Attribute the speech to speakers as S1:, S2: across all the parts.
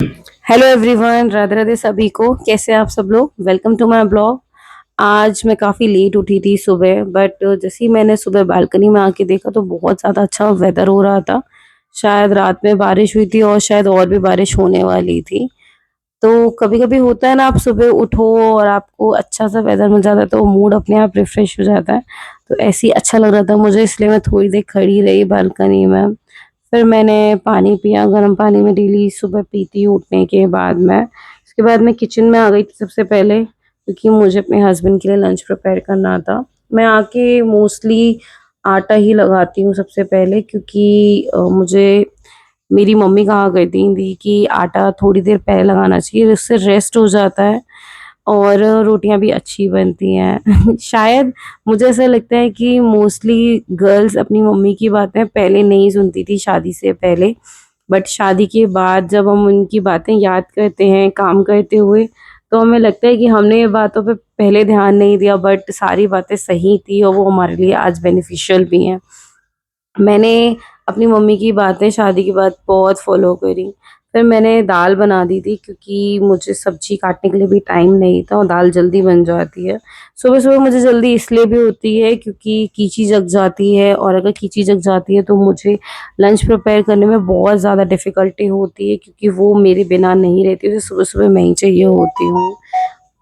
S1: Hello everyone, Radhe Radhe सभी को। कैसे हैं आप सब लोग? Welcome to my blog. आज मैं काफ़ी लेट उठी थी सुबह, बट जैसे ही मैंने सुबह बालकनी में आके देखा तो बहुत ज़्यादा अच्छा वेदर हो रहा था। शायद रात में बारिश हुई थी और शायद और भी बारिश होने वाली थी। तो कभी-कभी होता है ना, आप सुबह उठो और आपको अच्छा सा वेदर मिल जाता है तो मूड अपने आप रिफ्रेश हो जाता है। तो ऐसे ही अच्छा लग रहा था मुझे, इसलिए मैं थोड़ी देर खड़ी रही बालकनी में। फिर मैंने पानी पिया, गर्म पानी मैं डेली सुबह पीती हूँ उठने के बाद मैं। उसके बाद मैं किचन में आ गई थी सबसे पहले, क्योंकि मुझे अपने हस्बैंड के लिए लंच प्रिपेयर करना था। मैं आके मोस्टली आटा ही लगाती हूँ सबसे पहले, क्योंकि मुझे मेरी मम्मी कहा करती थी कि आटा थोड़ी देर पहले लगाना चाहिए, जिससे रेस्ट हो जाता है और रोटियाँ भी अच्छी बनती हैं। शायद मुझे ऐसा लगता है कि मोस्टली गर्ल्स अपनी मम्मी की बातें पहले नहीं सुनती थी शादी से पहले, बट शादी के बाद जब हम उनकी बातें याद करते हैं काम करते हुए, तो हमें लगता है कि हमने ये बातों पे पहले ध्यान नहीं दिया, बट सारी बातें सही थी और वो हमारे लिए आज बेनिफिशियल भी हैं। मैंने अपनी मम्मी की बातें शादी के बाद बहुत फ़ॉलो करी। फिर मैंने दाल बना दी थी, क्योंकि मुझे सब्ज़ी काटने के लिए भी टाइम नहीं था और दाल जल्दी बन जाती है। सुबह-सुबह मुझे जल्दी इसलिए भी होती है क्योंकि कीची जग जाती है, और अगर कीची जग जाती है तो मुझे लंच प्रिपेयर करने में बहुत ज़्यादा डिफ़िकल्टी होती है, क्योंकि वो मेरे बिना नहीं रहती, उसे सुबह-सुबह मैं ही चाहिए होती हूँ।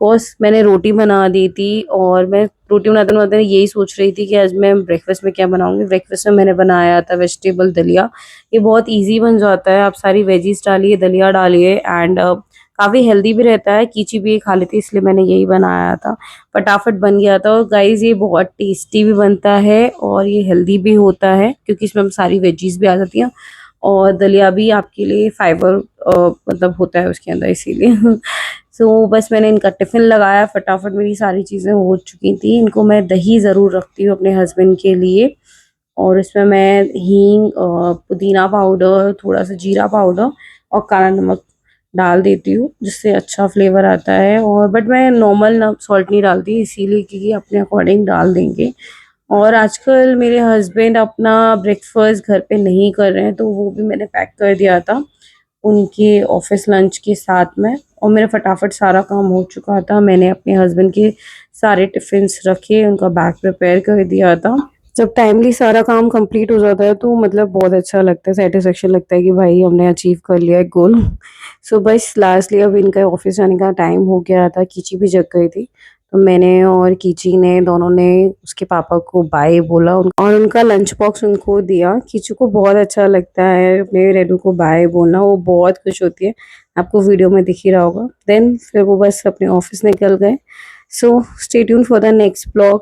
S1: बस मैंने रोटी बना दी थी और मैं रोटी बनाते-बनाते यही सोच रही थी कि आज मैं ब्रेकफ़ास्ट में क्या बनाऊँगी। ब्रेकफ़ास्ट में मैंने बनाया था वेजिटेबल दलिया। ये बहुत ईज़ी बन जाता है, आप सारी वेजीज़ डालिए, दलिया डालिए एंड काफ़ी हेल्दी भी रहता है। कीची भी खा लेती है, इसलिए मैंने यही बनाया था। फटाफट बन गया था और गाइज़ ये बहुत टेस्टी भी बनता है और ये हेल्दी भी होता है, क्योंकि इसमें सारी वेजीज़ भी आ जाती हैं और दलिया भी आपके लिए फाइबर मतलब होता है उसके अंदर, इसीलिए। सो बस मैंने इनका टिफ़िन लगाया, फटाफट मेरी सारी चीज़ें हो चुकी थी। इनको मैं दही ज़रूर रखती हूँ अपने हस्बैंड के लिए, और इसमें मैं हींग, पुदीना पाउडर, थोड़ा-सा जीरा पाउडर और काला नमक डाल देती हूँ, जिससे अच्छा फ्लेवर आता है। और बट मैं नॉर्मल सॉल्ट नहीं डालती, इसीलिए क्योंकि अपने अकॉर्डिंग डाल देंगे। और आजकल मेरे हस्बैंड अपना ब्रेकफ़ास्ट घर पे नहीं कर रहे हैं, तो वो भी मैंने पैक कर दिया था उनके ऑफ़िस लंच के साथ में, और मेरा फटाफट सारा काम हो चुका था। मैंने अपने हस्बैंड के सारे टिफ़िन्स रखे, उनका बैग प्रिपेयर कर दिया था। जब टाइमली सारा काम कंप्लीट हो जाता है तो मतलब बहुत अच्छा लगता है, सैटिस्फैक्शन लगता है कि भाई हमने अचीव कर लिया एक गोल। सो बस लास्टली अब इनका ऑफ़िस जाने का टाइम हो गया था, कीची भी जग गई थी। तो मैंने और कीची ने दोनों ने उसके पापा को बाय बोला और उनका लंच बॉक्स उनको दिया। कीचू को बहुत अच्छा लगता है अपने रेनू को बाय बोलना, वो बहुत खुश होती है। आपको वीडियो में दिख ही रहा होगा। देन फिर वो बस अपने ऑफ़िस निकल गए। So stay tuned for the next blog.